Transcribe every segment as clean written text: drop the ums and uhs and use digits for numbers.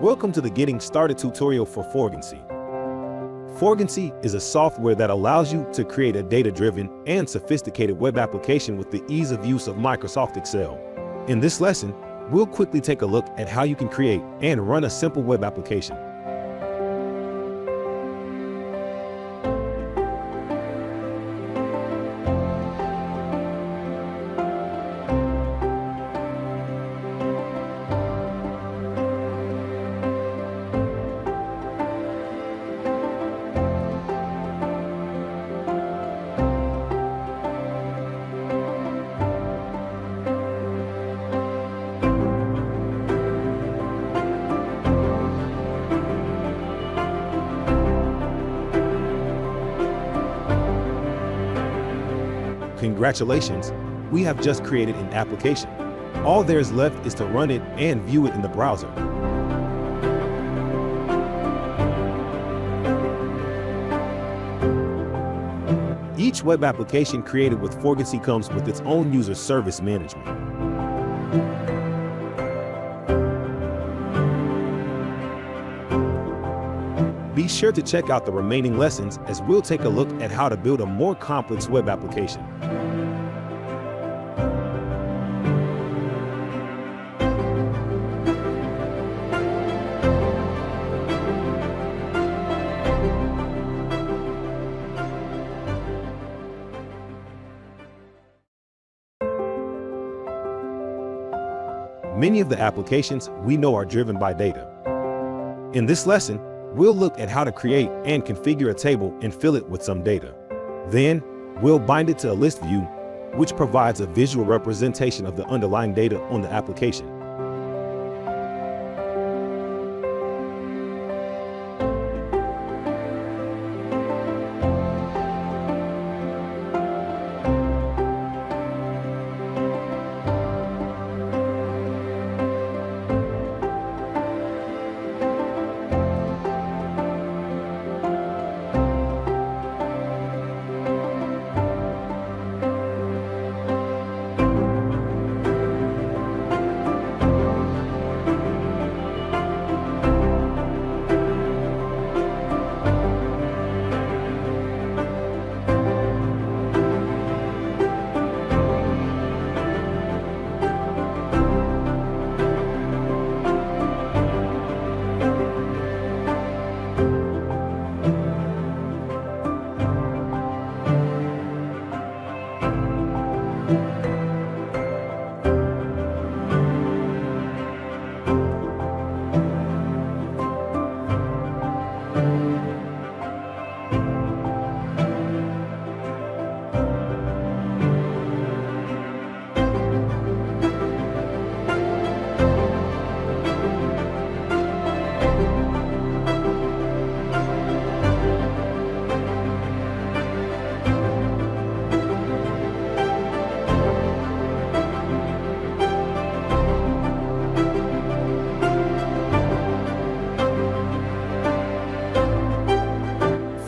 Welcome to the Getting Started tutorial for Forguncy. Forguncy is a software that allows you to create a data-driven and sophisticated web application with the ease of use of Microsoft Excel. In this lesson, we'll quickly take a look at how you can create and run a simple web application. Congratulations, we have just created an application. All there is left is to run it and view it in the browser. Each web application created with Forguncy comes with its own user service management. Be sure to check out the remaining lessons as we'll take a look at how to build a more complex web application. Many of the applications we know are driven by data. In this lesson, we'll look at how to create and configure a table and fill it with some data. Then, we'll bind it to a list view, which provides a visual representation of the underlying data on the application.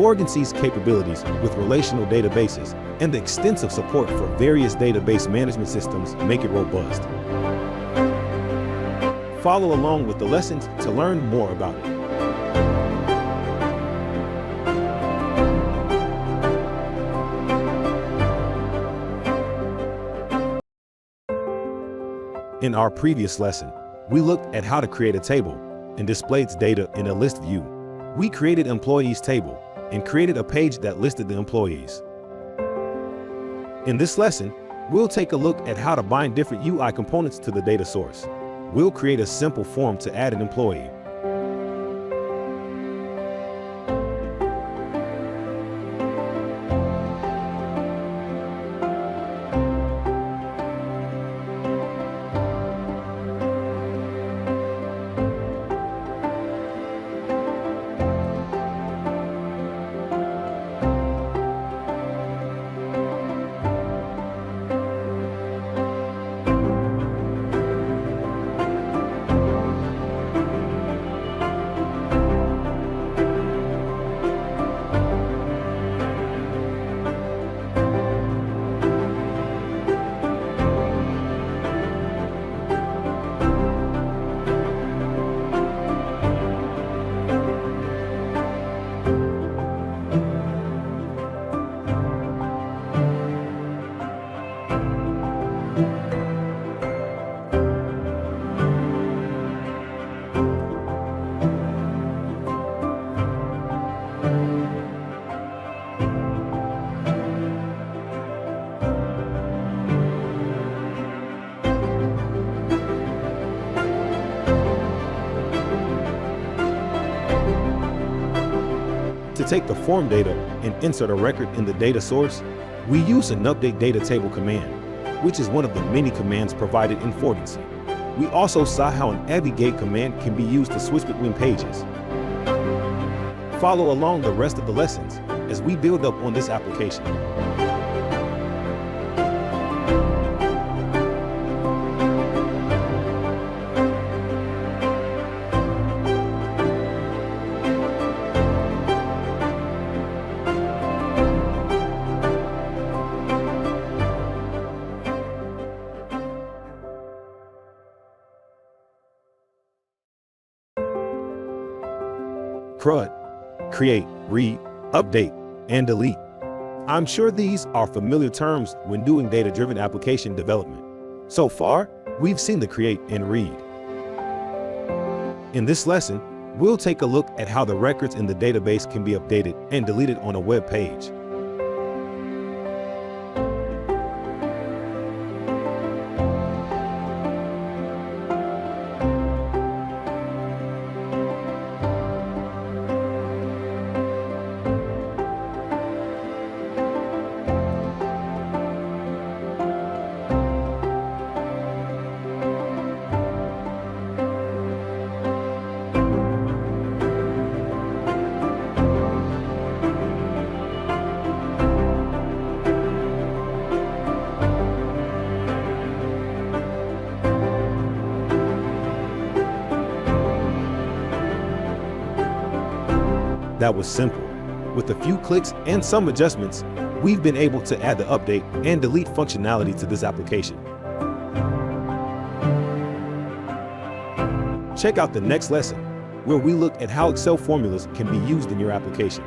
Forguncy's capabilities with relational databases and the extensive support for various database management systems make it robust. Follow along with the lessons to learn more about it. In our previous lesson, we looked at how to create a table and display its data in a list view. We created Employees table and created a page that listed the employees. In this lesson, we'll take a look at how to bind different UI components to the data source. We'll create a simple form to add an employee. take the form data and insert a record in the data source, we use an update data table command, which is one of the many commands provided in Forguncy. We also saw how an navigate command can be used to switch between pages. Follow along the rest of the lessons as we build up on this application. CRUD, create, read, update, and delete. I'm sure these are familiar terms when doing data-driven application development. So far, we've seen the create and read. In this lesson, we'll take a look at how the records in the database can be updated and deleted on a web page. That was simple. With a few clicks and some adjustments, we've been able to add the update and delete functionality to this application. Check out the next lesson, where we look at how Excel formulas can be used in your application.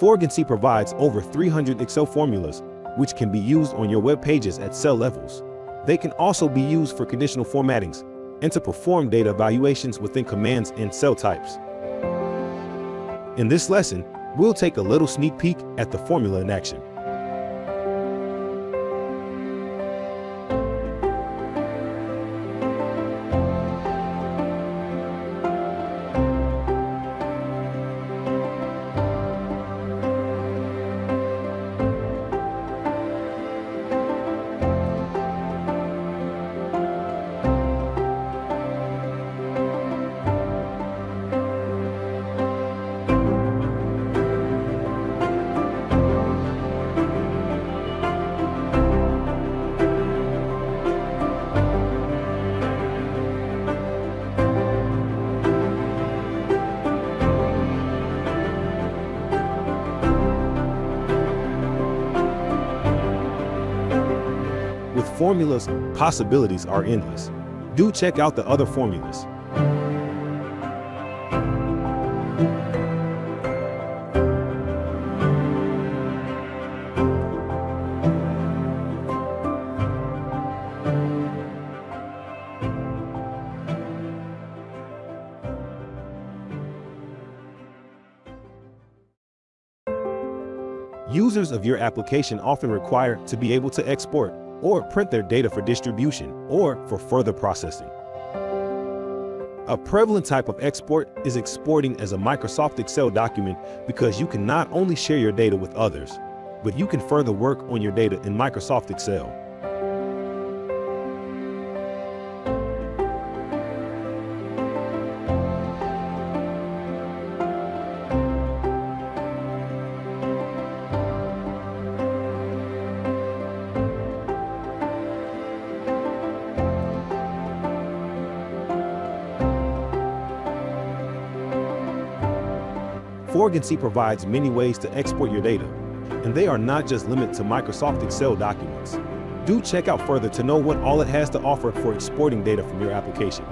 Forguncy provides over 300 Excel formulas, which can be used on your web pages at cell levels. They can also be used for conditional formattings and to perform data evaluations within commands and cell types. In this lesson, we'll take a little sneak peek at the formula in action. With formulas, possibilities are endless. Do check out the other formulas. Users of your application often require to be able to export or print their data for distribution or for further processing. A prevalent type of export is exporting as a Microsoft Excel document because you can not only share your data with others, but you can further work on your data in Microsoft Excel. Forguncy provides many ways to export your data, and they are not just limited to Microsoft Excel documents. Do check out further to know what all it has to offer for exporting data from your application.